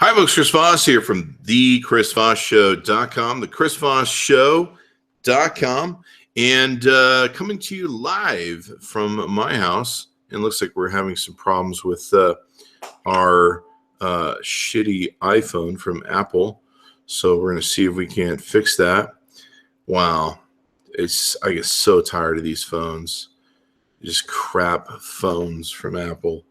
Hi, folks. Chris Voss here from the ChrisVossShow.com, the ChrisVossShow.com, and coming to you live from my house. And it looks like we're having some problems with our shitty iPhone from Apple. So we're going to see if we can't fix that. Wow. I get so tired of these phones. Just crap phones from Apple.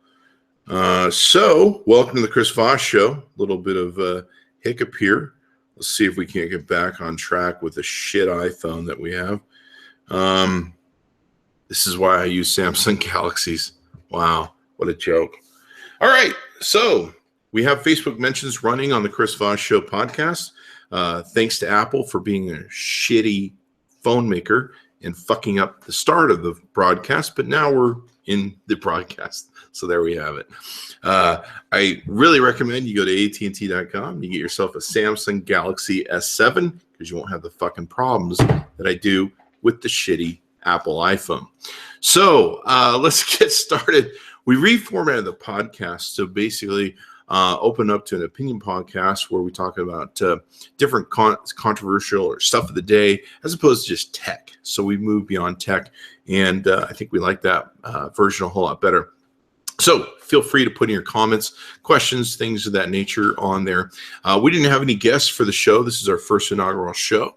So welcome to the Chris Voss Show. A little bit of a hiccup here. Let's see if we can't get back on track with the shit iPhone that we have. This is why I use Samsung Galaxies. Wow, what a joke. All right, so we have Facebook mentions running on the Chris Voss Show podcast. Thanks to Apple for being a shitty phone maker and fucking up the start of the broadcast, but now we're in the broadcast. So there we have it. I really recommend you go to amzn.to. You get yourself a Samsung Galaxy S7 because you won't have the fucking problems that I do with the shitty Apple iPhone. So let's get started. We reformatted the podcast to basically open up to an opinion podcast where we talk about different controversial or stuff of the day as opposed to just tech. So we moved beyond tech, and I think we like that version a whole lot better. So feel free to put in your comments, questions, things of that nature on there. We didn't have any guests for the show. This is our first inaugural show.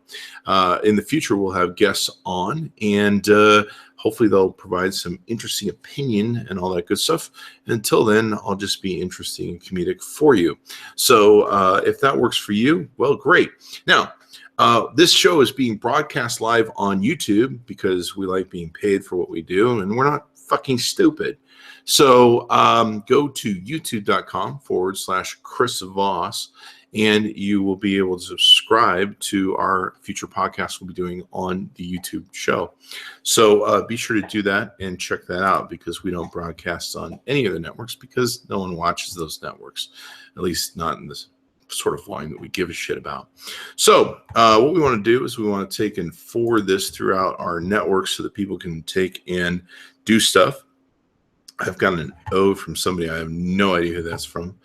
In the future, we'll have guests on, and hopefully they'll provide some interesting opinion and all that good stuff. And until then, I'll just be interesting and comedic for you. So if that works for you, well, great. Now, this show is being broadcast live on YouTube because we like being paid for what we do, and we're not fucking stupid. So go to youtube.com/Chris Voss, and you will be able to subscribe to our future podcasts we'll be doing on the YouTube show. So be sure to do that and check that out because we don't broadcast on any of the networks because no one watches those networks, at least not in this sort of volume that we give a shit about. So what we want to do is we want to take and forward this throughout our networks so that people can take and do stuff. I've gotten an O from somebody. I have no idea who that's from.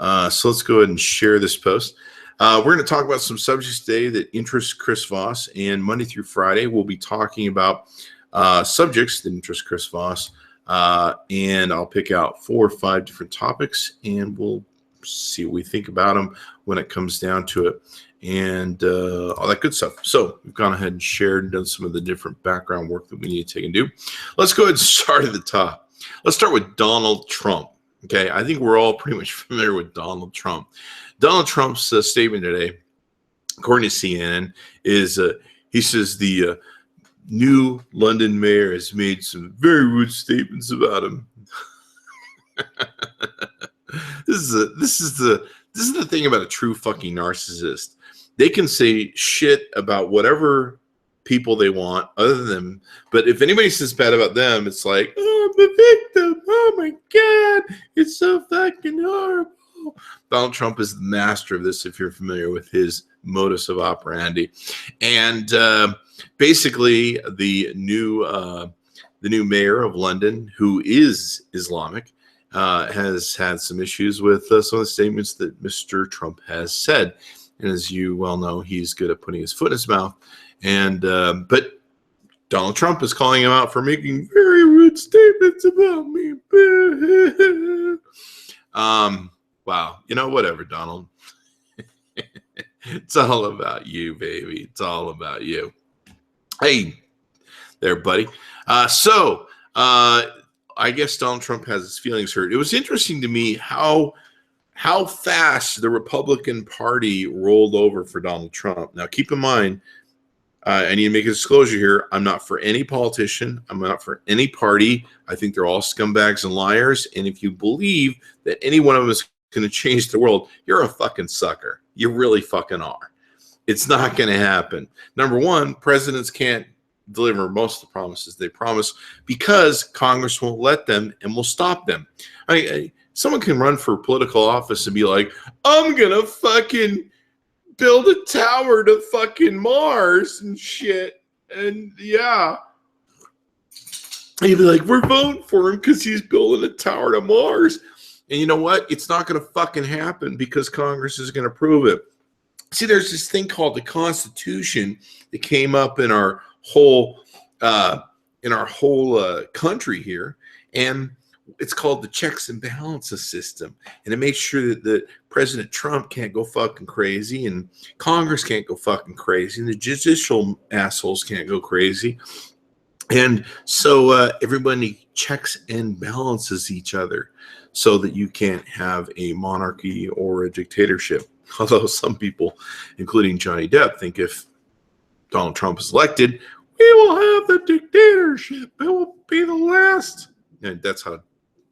So let's go ahead and share this post. We're going to talk about some subjects today that interest Chris Voss, and Monday through Friday, we'll be talking about subjects that interest Chris Voss, and I'll pick out 4 or 5 different topics, and we'll see what we think about them when it comes down to it, and all that good stuff. So we've gone ahead and shared and done some of the different background work that we need to take and do. Let's go ahead and start at the top. Let's start with Donald Trump. Okay, I think we're all pretty much familiar with Donald Trump. Donald Trump's statement today, according to CNN, is he says the new London mayor has made some very rude statements about him. This is the thing about a true fucking narcissist. They can say shit about whatever people they want other than them, but if anybody says bad about them, it's like, oh, I'm the victim. Oh my god, it's so fucking horrible. Donald Trump is the master of this, if you're familiar with his modus of operandi. And basically the new mayor of London, who is Islamic, has had some issues with some of the statements that Mr. Trump has said. And as you well know, he's good at putting his foot in his mouth. And but Donald Trump is calling him out for making very rude statements about me. Wow. You know, whatever, Donald. It's all about you, baby. It's all about you. Hey there, buddy. So I guess Donald Trump has his feelings hurt. It was interesting to me how fast the Republican Party rolled over for Donald Trump. Now, keep in mind, I need to make a disclosure here. I'm not for any politician. I'm not for any party. I think they're all scumbags and liars. And if you believe that any one of them is going to change the world, you're a fucking sucker. You really fucking are. It's not going to happen. Number one, presidents can't deliver most of the promises they promise because Congress won't let them and will stop them. Someone can run for political office and be like, I'm going to fucking build a tower to fucking Mars and shit. And yeah. And you'd be like, we're voting for him because he's building a tower to Mars. And you know what? It's not going to fucking happen because Congress is going to prove it. See, there's this thing called the Constitution that came up in our whole country here, and it's called the checks and balances system. And it makes sure that President Trump can't go fucking crazy, and Congress can't go fucking crazy, and the judicial assholes can't go crazy. And so everybody checks and balances each other so that you can't have a monarchy or a dictatorship. Although some people, including Johnny Depp, think if Donald Trump is elected, we will have the dictatorship. It will be the last. And that's how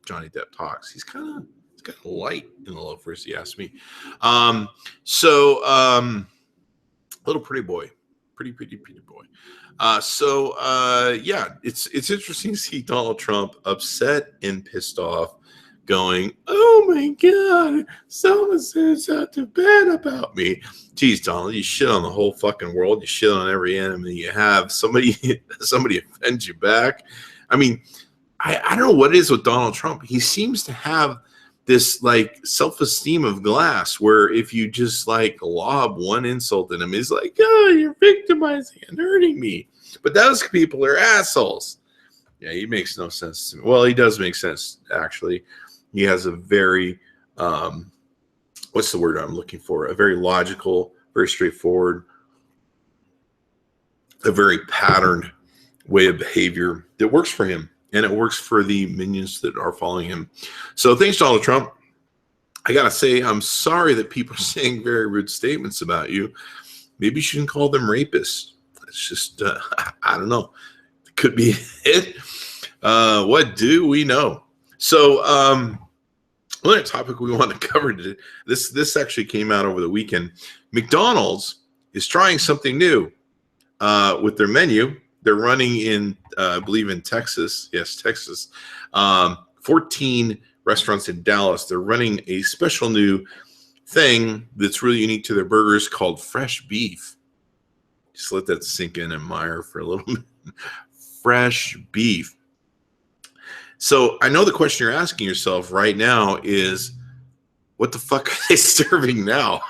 Johnny Depp talks. He's kind of light in the loafers, you ask me. Little pretty boy. Pretty boy. Yeah, it's interesting to see Donald Trump upset and pissed off, going, "Oh my God, someone said something bad about me." Geez, Donald, you shit on the whole fucking world. You shit on every enemy you have. Somebody offends you back. I mean, I don't know what it is with Donald Trump. He seems to have this like self-esteem of glass where if you just like lob one insult at him, he's like, "Oh, you're victimizing and hurting me." But those people are assholes. Yeah, he makes no sense to me. Well, he does make sense, actually. He has a very, what's the word I'm looking for? A very logical, very straightforward, a very patterned way of behavior that works for him. And it works for the minions that are following him. So thanks, Donald Trump. I got to say, I'm sorry that people are saying very rude statements about you. Maybe you shouldn't call them rapists. It's just, I don't know. It could be it. What do we know? So another topic we want to cover today, this actually came out over the weekend. McDonald's is trying something new with their menu. They're running in, I believe in Texas. Yes, Texas. 14 restaurants in Dallas. They're running a special new thing that's really unique to their burgers called fresh beef. Just let that sink in and mire for a little bit. Fresh beef. So I know the question you're asking yourself right now is, what the fuck are they serving now?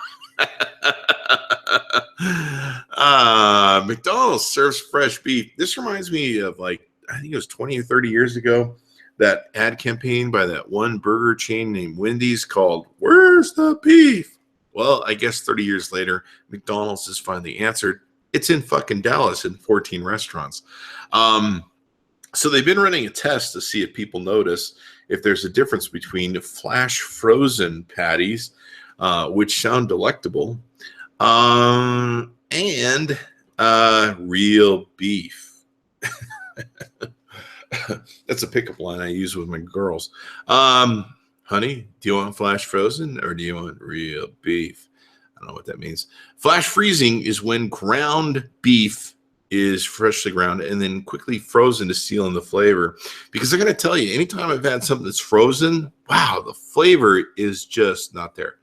McDonald's serves fresh beef. This reminds me of like, I think it was 20 or 30 years ago, that ad campaign by that one burger chain named Wendy's called "Where's the Beef?" Well, I guess 30 years later, McDonald's has finally answered. It's in fucking Dallas in 14 restaurants. So they've been running a test to see if people notice if there's a difference between flash frozen patties, which sound delectable, and real beef. That's a pickup line I use with my girls. Honey, do you want flash frozen or do you want real beef? I don't know what that means. Flash freezing is when ground beef is freshly ground and then quickly frozen to seal in the flavor. Because I'm going to tell you, anytime I've had something that's frozen, wow, the flavor is just not there.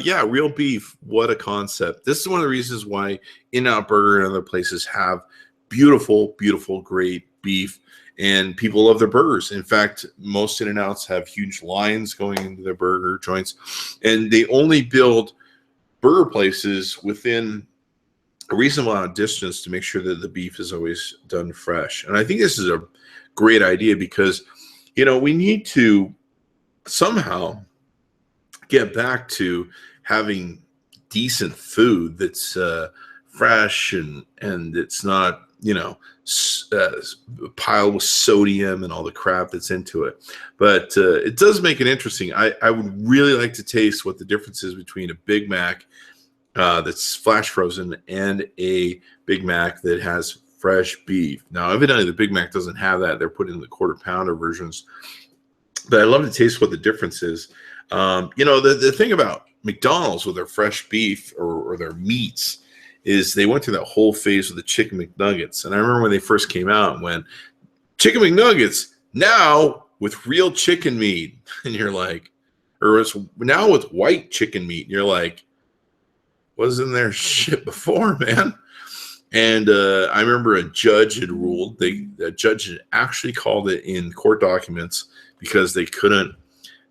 Yeah, real beef. What a concept. This is one of the reasons why In-N-Out Burger and other places have beautiful, beautiful, great beef. And people love their burgers. In fact, most In-N-Outs have huge lines going into their burger joints. And they only build burger places within a reasonable amount of distance to make sure that the beef is always done fresh. And I think this is a great idea because, you know, we need to somehow get back to having decent food that's fresh and it's not, you know, piled with sodium and all the crap that's into it. But it does make it interesting. I would really like to taste what the difference is between a Big Mac that's flash frozen and a Big Mac that has fresh beef. Now, evidently the Big Mac doesn't have that. They're putting in the quarter pounder versions. But I love to taste what the difference is. You know, the thing about McDonald's with their fresh beef or their meats is they went through that whole phase with the chicken McNuggets. And I remember when they first came out, when chicken McNuggets now with real chicken meat. And you're like, or it's now with white chicken meat. And you're like, wasn't there shit before, man? And I remember a judge had ruled, a judge had actually called it in court documents because they couldn't,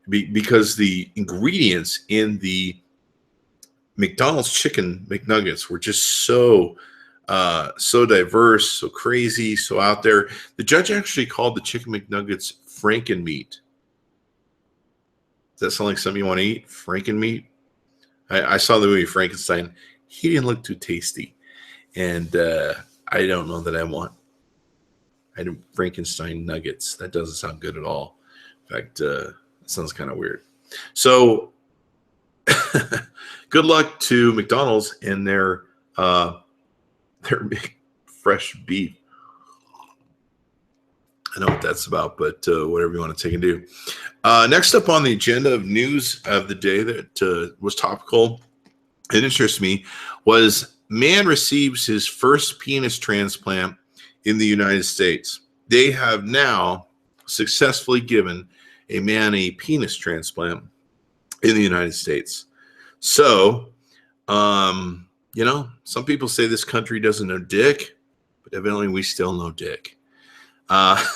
because the ingredients in the McDonald's chicken McNuggets were just so diverse, so crazy, so out there. The judge actually called the chicken McNuggets Frankenmeat. Does that sound like something you want to eat? Frankenmeat? I saw the movie Frankenstein. He didn't look too tasty. And I don't know that I do Frankenstein nuggets. That doesn't sound good at all. In fact, it sounds kind of weird. So good luck to McDonald's and their big fresh beef. I know what that's about, but whatever you want to take and do. Next up on the agenda of news of the day that was topical and interests me was man receives his first penis transplant in the United States. They have now successfully given a man a penis transplant in the United States. So, some people say this country doesn't know dick, but evidently we still know dick. This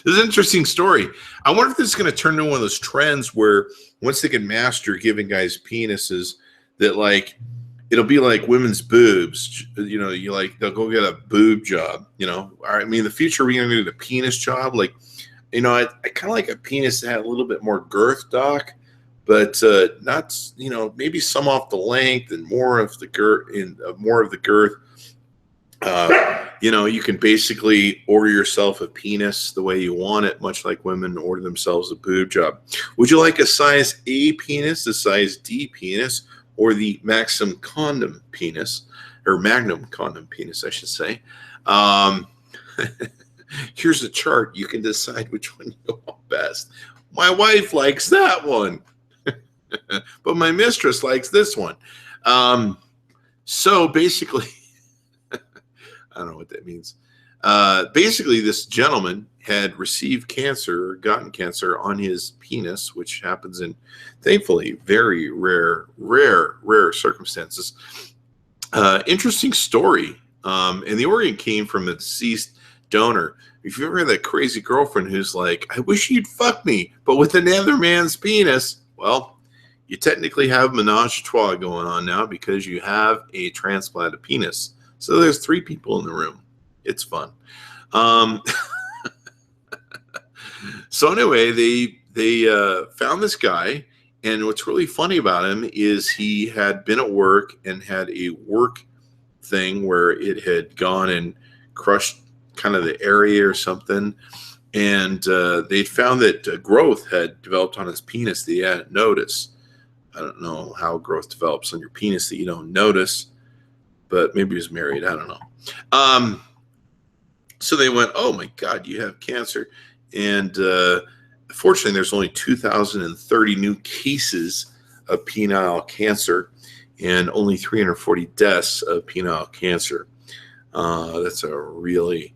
is an interesting story. I wonder if this is going to turn into one of those trends where once they can master giving guys penises, that like it'll be like women's boobs. They'll go get a boob job. I mean, in the future we're going to do the penis job. Like, I kind of like a penis that had a little bit more girth, Doc, but not. Maybe some off the length and more of the girth. You can basically order yourself a penis the way you want it, much like women order themselves a boob job. Would you like a size A penis, a size D penis, or the Magnum condom penis, I should say? Here's a chart. You can decide which one you want best. My wife likes that one, but my mistress likes this one. So basically, I don't know what that means. Basically, this gentleman had received cancer, or gotten cancer on his penis, which happens in, thankfully, very rare circumstances. Interesting story. And the organ came from a deceased donor. If you ever had that crazy girlfriend who's like, I wish you'd fuck me, but with another man's penis, well, you technically have menage a trois going on now because you have a transplanted penis. So there's 3 people in the room. It's fun. So anyway, they found this guy, and what's really funny about him is he had been at work and had a work thing where it had gone and crushed kind of the area or something, and they found that growth had developed on his penis that he hadn't noticed. I don't know how growth develops on your penis that you don't notice, but maybe he was married. I don't know. So they went, oh my God, you have cancer. And fortunately, there's only 2,030 new cases of penile cancer and only 340 deaths of penile cancer. That's a really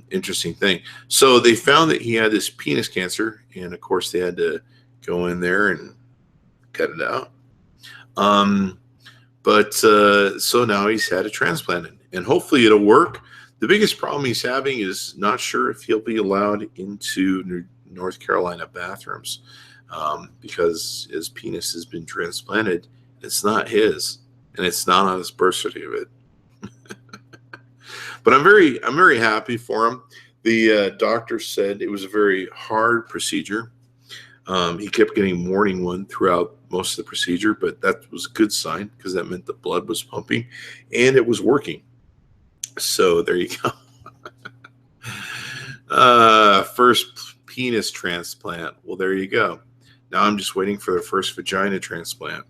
interesting thing. So they found that he had this penis cancer, and of course they had to go in there and cut it out. But so now he's had a transplant, and hopefully it'll work. The biggest problem he's having is not sure if he'll be allowed into North Carolina bathrooms because his penis has been transplanted. It's not his, and it's not on his birth certificate. But I'm very happy for him. The doctor said it was a very hard procedure. He kept getting morning one throughout most of the procedure, but that was a good sign because that meant the blood was pumping and it was working. So there you go. First penis transplant. Well, there you go. Now I'm just waiting for the first vagina transplant.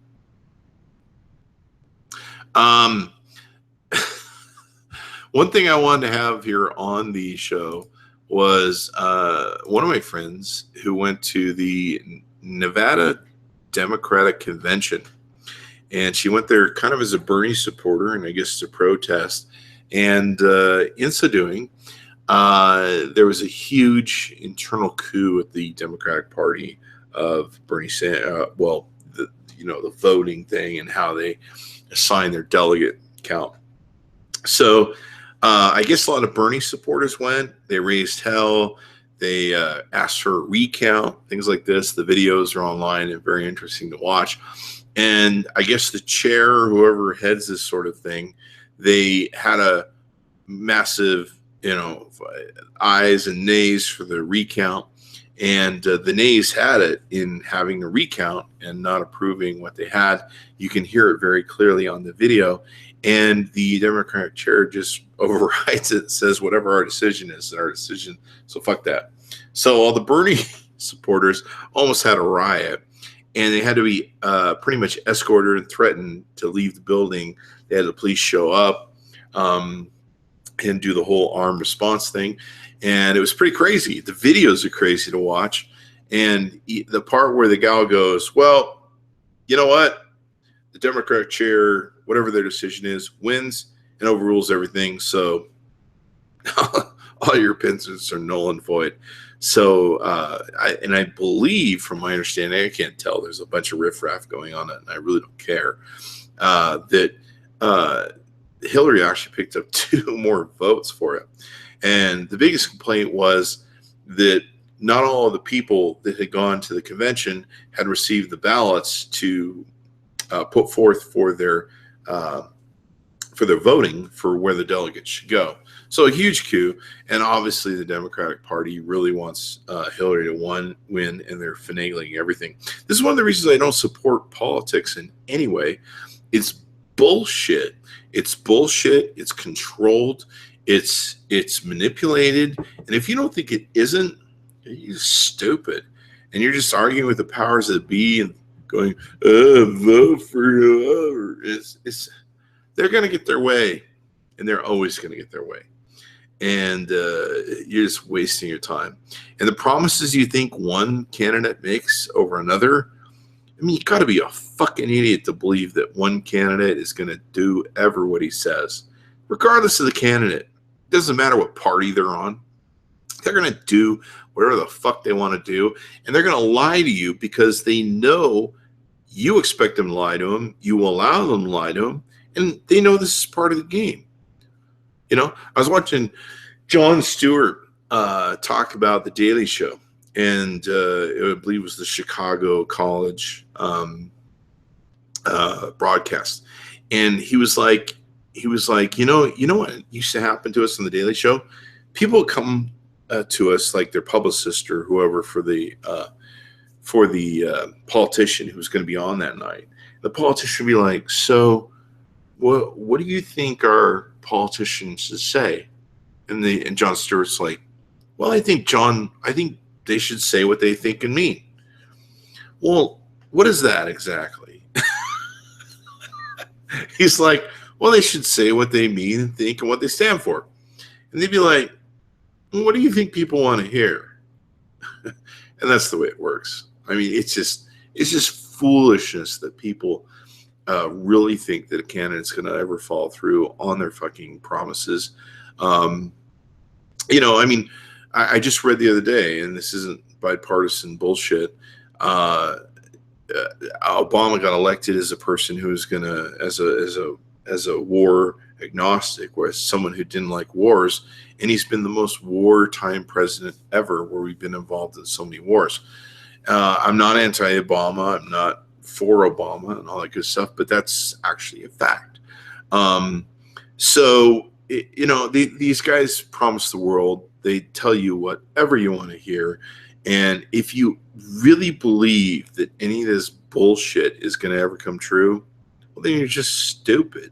One thing I wanted to have here on the show was one of my friends who went to the Nevada Democratic Convention, and she went there kind of as a Bernie supporter and I guess to protest. And in so doing, there was a huge internal coup at the Democratic Party of Bernie Sanders. The voting thing and how they assign their delegate count. So I guess a lot of Bernie supporters went. They raised hell. They asked for a recount, things like this. The videos are online and very interesting to watch. And I guess the chair, whoever heads this sort of thing, they had a massive, ayes and nays for the recount. And the nays had it in having a recount and not approving what they had. You can hear it very clearly on the video. And the Democratic chair just overrides it, says whatever our decision is, our decision. So fuck that. So all the Bernie supporters almost had a riot, and they had to be pretty much escorted and threatened to leave the building. They had the police show up and do the whole armed response thing. And it was pretty crazy. The videos are crazy to watch. And the part where the gal goes, well, you know what? The Democratic chair, whatever their decision is, wins and overrules everything. So all your opinions are null and void. So I believe, from my understanding, I can't tell, there's a bunch of riffraff going on, and I really don't care, that Hillary actually picked up 2 more votes for it. And the biggest complaint was that not all of the people that had gone to the convention had received the ballots to put forth for their voting for where the delegates should go. So a huge coup, and obviously the Democratic Party really wants Hillary to win, and they're finagling everything. This is one of the reasons I don't support politics in any way. It's bullshit. It's bullshit. It's controlled. It's manipulated. And if you don't think it isn't, you're stupid. And you're just arguing with the powers that be and going, vote for whoever. They're going to get their way, and they're always going to get their way. And you're just wasting your time. And the promises you think one candidate makes over another, I mean, you got to be a fucking idiot to believe that one candidate is going to do ever what he says. Regardless of the candidate, it doesn't matter what party they're on. They're going to do whatever the fuck they want to do. And they're going to lie to you because they know you expect them to lie to them. You allow them to lie to them. And they know this is part of the game. I was watching Jon Stewart talk about The Daily Show, and I believe it was the Chicago College broadcast. And he was like, you know what used to happen to us on The Daily Show? People would come to us, like their publicist or whoever, for the politician who was going to be on that night. The politician would be like, so what do you think our politicians should say? And Jon Stewart's like, well, I think they should say what they think and mean. Well, what is that exactly? He's like, well, they should say what they mean and think and what they stand for. And they'd be like, well, what do you think people want to hear? And that's the way it works. I mean, it's just foolishness that people really think that a candidate's going to ever follow through on their fucking promises. I just read the other day, and this isn't bipartisan bullshit. Obama got elected as a person who was going to, as a war agnostic, whereas someone who didn't like wars, and he's been the most wartime president ever, where we've been involved in so many wars. I'm not anti-Obama. I'm not for Obama and all that good stuff, but that's actually a fact. These guys promise the world. They tell you whatever you want to hear. And if you really believe that any of this bullshit is going to ever come true, well, then you're just stupid,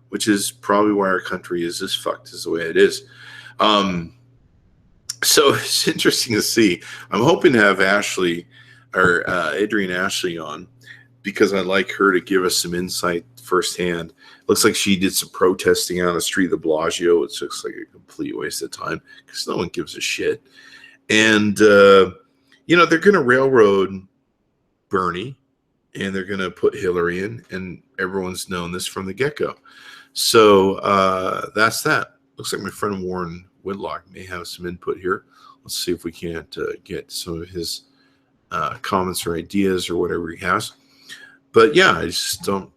which is probably why our country is as fucked as the way it is. So it's interesting to see. I'm hoping to have Ashley or Adrienne Ashley on, because I'd like her to give us some insight firsthand. Looks like she did some protesting on the street of the Bellagio. It looks like a complete waste of time because no one gives a shit. And, they're going to railroad Bernie, and they're going to put Hillary in, and everyone's known this from the get-go. So that's that. Looks like my friend Warren Whitlock may have some input here. Let's see if we can't get some of his comments or ideas or whatever he has. But yeah, I just don't.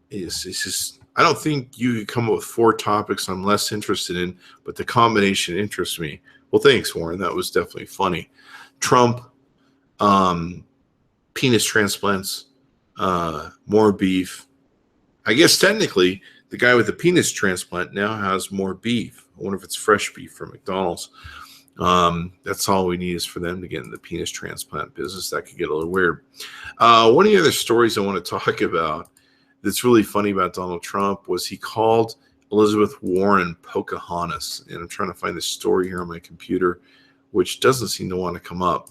I don't think you could come up with 4 topics I'm less interested in, but the combination interests me. Well, thanks, Warren. That was definitely funny. Trump, penis transplants, more beef. I guess technically the guy with the penis transplant now has more beef. I wonder if it's fresh beef from McDonald's. That's all we need is for them to get in the penis transplant business. That could get a little weird. One of the other stories I want to talk about that's really funny about Donald Trump was he called Elizabeth Warren Pocahontas. And I'm trying to find the story here on my computer, which doesn't seem to want to come up.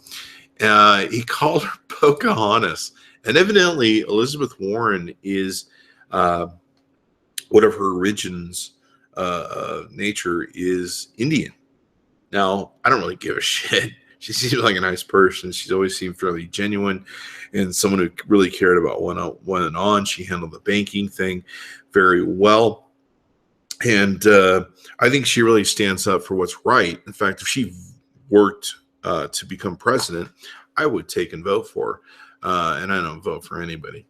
He called her Pocahontas. And evidently, Elizabeth Warren is, one of her origins, nature is Indian. Now, I don't really give a shit. She seems like a nice person. She's always seemed fairly genuine and someone who really cared about what went on. She handled the banking thing very well. And I think she really stands up for what's right. In fact, if she worked to become president, I would take and vote for her. And I don't vote for anybody.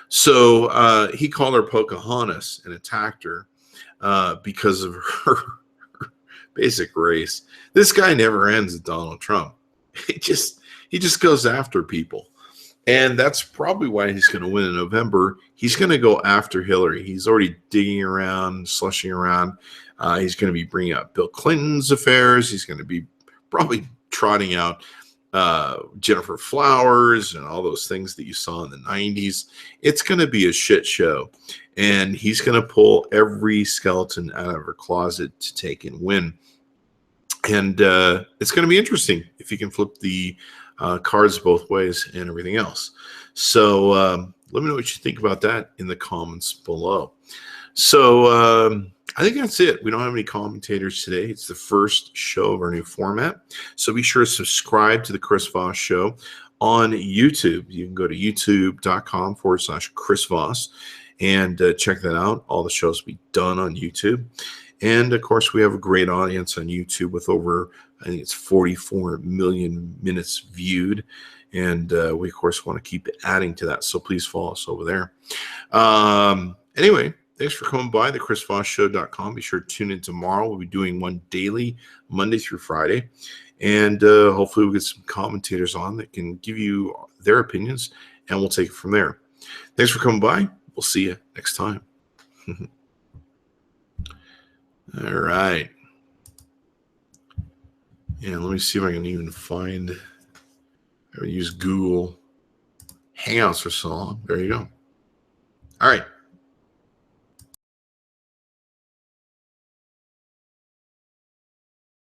So he called her Pocahontas and attacked her because of her basic race. This guy never ends at Donald Trump. He just goes after people. And that's probably why he's going to win in November. He's going to go after Hillary. He's already digging around, slushing around. He's going to be bringing up Bill Clinton's affairs. He's going to be probably trotting out Jennifer Flowers and all those things that you saw in the 90s. It's going to be a shit show. And he's going to pull every skeleton out of her closet to take and win. And it's going to be interesting if he can flip the cards both ways and everything else. So let me know what you think about that in the comments below. So I think that's it. We don't have any commentators today. It's the first show of our new format. So be sure to subscribe to the Chris Voss Show on YouTube. You can go to youtube.com/Chris Voss and check that out. All the shows will be done on YouTube. And, of course, we have a great audience on YouTube with over, I think it's 44 million minutes viewed. And we, of course, want to keep adding to that. So please follow us over there. Anyway, thanks for coming by, thechrisvossshow.com. Be sure to tune in tomorrow. We'll be doing one daily, Monday through Friday. And hopefully we'll get some commentators on that can give you their opinions, and we'll take it from there. Thanks for coming by. We'll see you next time. All right. Yeah, let me see if I can even find, I use Google Hangouts for so long. There you go. All right.